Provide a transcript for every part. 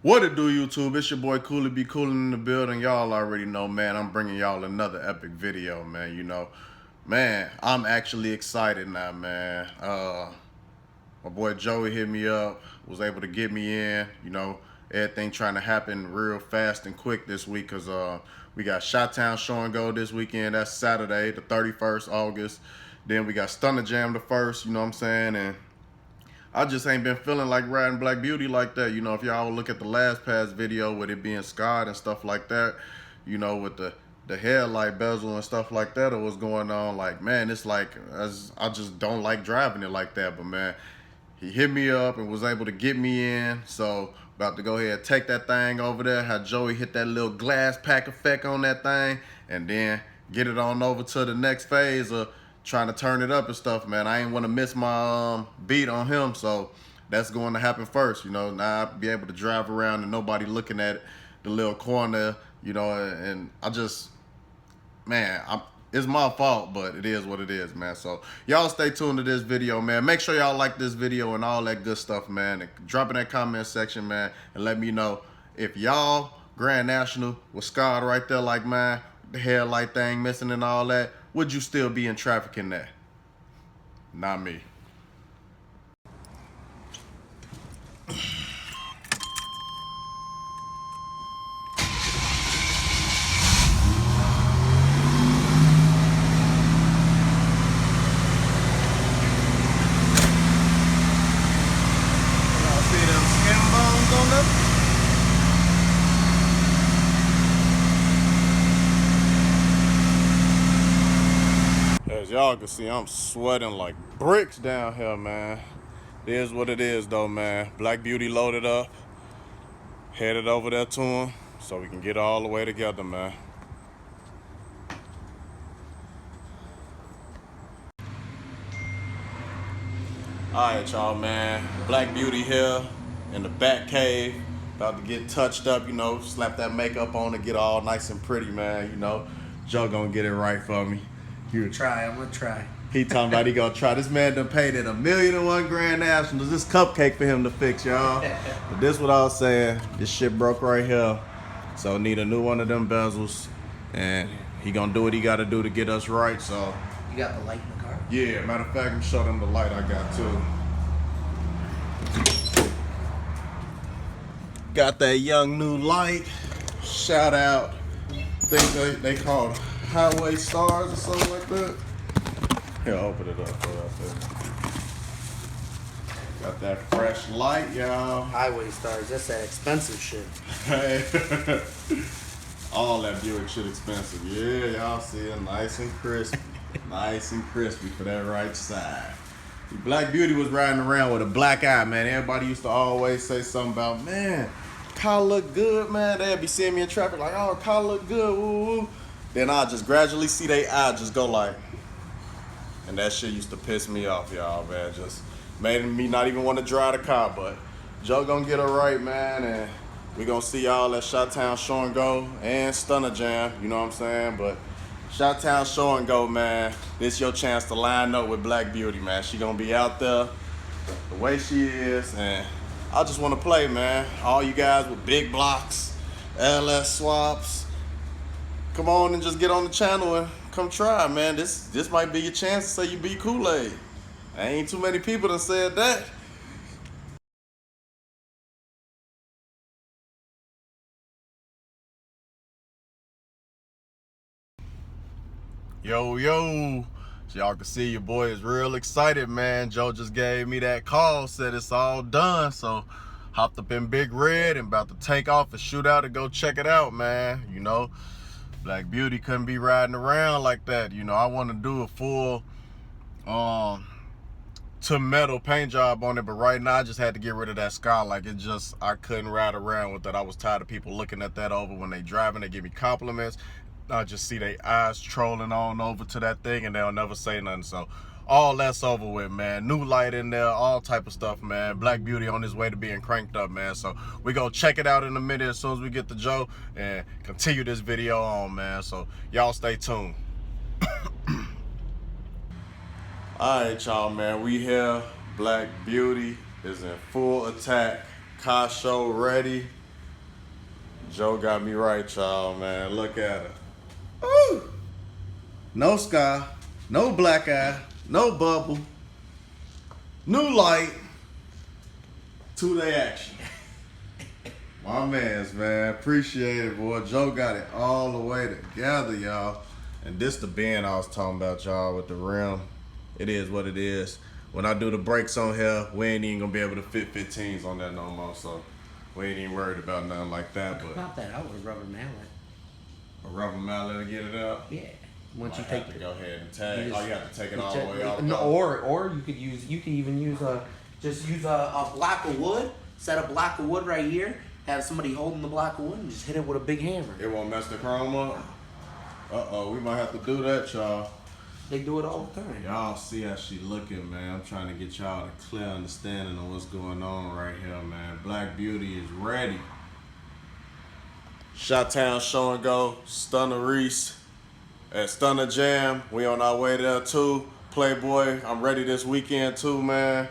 What it do, YouTube? It's your boy KoolieBKoolin in the building. Y'all already know, man. I'm bringing y'all another epic video, man. Man, I'm actually excited now, man. My boy Joey hit me up, was able to get me in. Everything trying to happen real fast and quick this week because we got Chi-Town Show and Go this weekend. That's Saturday, the 31st August. Then we got Stunner Jam the 1st, you know what I'm saying? And I just ain't been feeling like riding Black Beauty like that. If y'all look at the last past video with it being scarred and stuff like that, with the headlight bezel and stuff like that, or what's going on, like, man, it's like, I just don't like driving it like that. But man, he hit me up and was able to get me in. So about to go ahead and take that thing over there, have Joey hit that little glass pack effect on that thing, and then get it on over to the next phase of trying to turn it up and stuff, man. I ain't want to miss my beat on him, so that's going to happen first. Now I'll be able to drive around and nobody looking at the little corner, and I just, man, it's my fault, but it is what it is, man. So y'all stay tuned to this video, man. Make sure y'all like this video and all that good stuff, man. And drop in that comment section, man, and let me know if y'all Grand National was scarred right there like mine, the headlight thing missing and all that, would you still be in traffic in that? Not me. As y'all can see, I'm sweating like bricks down here, man. It is what it is, though, man. Black Beauty loaded up, headed over there to him so we can get all the way together, man. Alright, y'all, man. Black Beauty here in the back cave, about to get touched up, slap that makeup on and get all nice and pretty, man. Joe gonna get it right for me. I'm gonna try. He talking about he gonna try. This man done paid it $1,000,001 Grand Nationals. This cupcake for him to fix, y'all. But this what I was saying. This shit broke right here. So need a new one of them bezels. And he gonna do what he gotta do to get us right, so. You got the light in the car? Yeah, matter of fact, I'm showing him the light I got too. Got that young new light. Shout out. I think they call it Highway Stars or something like that. Here, I'll open it up. Got that fresh light, y'all. Highway Stars, that's that expensive shit. All that Buick shit expensive. Yeah, y'all see it, nice and crispy. Nice and crispy for that right side. Black Beauty was riding around with a black eye, man. Everybody used to always say something about, man, car look good, man. They'd be seeing me in traffic like, oh, car look good, woo woo. Then I just gradually see they eye just go like, and that shit used to piss me off, y'all, man. Just made me not even want to drive the car, but Joe gonna get it right, man, and we gonna see y'all at Chi-Town Show and Go and Stunner Jam, you know what I'm saying? But Chi-Town Show and Go, man, this your chance to line up with Black Beauty, man. She gonna be out there the way she is, and I just wanna play, man. All you guys with big blocks, LS swaps, come on and just get on the channel and come try, man. This might be your chance to say you beat Kool-Aid. Ain't too many people that said that. Yo. So y'all can see your boy is real excited, man. Joe just gave me that call, said it's all done. So hopped up in Big Red and about to take off and shoot out and go check it out, man. Black Beauty couldn't be riding around like that. I want to do a full to metal paint job on it, but right now I just had to get rid of that scar. Like, I couldn't ride around with that. I was tired of people looking at that over when they driving. They give me compliments. I just see their eyes trolling on over to that thing and they'll never say nothing. So all that's over with, man. New light in there, all type of stuff, man. Black Beauty on his way to being cranked up, man. So we gonna check it out in a minute as soon as we get to Joe and continue this video on, man. So y'all stay tuned. All right, y'all, man. We here. Black Beauty is in full attack. Car show ready. Joe got me right, y'all, man. Look at her. Ooh. No sky, no black eye, no bubble, new light, 2-day action. My mans, man. Appreciate it, boy. Joe got it all the way together, y'all. And this the bend I was talking about, y'all, with the rim. It is what it is. When I do the brakes on here, we ain't even gonna be able to fit 15s on that no more, so we ain't even worried about nothing like that. But pop that out with a rubber mallet. A rubber mallet to get it out? Yeah. Once you have take to go ahead and tag. You have to take it all the way out. No, or you could even use a block of wood. Set a block of wood right here. Have somebody holding the block of wood and just hit it with a big hammer. It won't mess the chrome up. We might have to do that, y'all. They do it all the time. Y'all see how she looking, man. I'm trying to get y'all a clear understanding of what's going on right here, man. Black Beauty is ready. Shot-Town Show and Go, Stunner Reese at Stunner Jam. We on our way there too. Playboy, I'm ready this weekend too, man.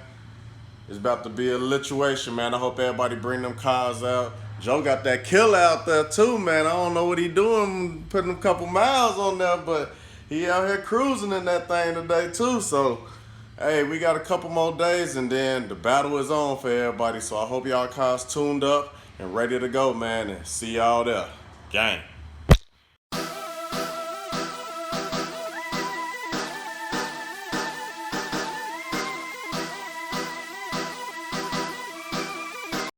It's about to be a lituation, man. I hope everybody bring them cars out. Joe got that killer out there too, man. I don't know what he doing, putting a couple miles on there, but he out here cruising in that thing today too. So, hey, we got a couple more days and then the battle is on for everybody. So I hope y'all cars tuned up and ready to go, man. And see y'all there. Gang.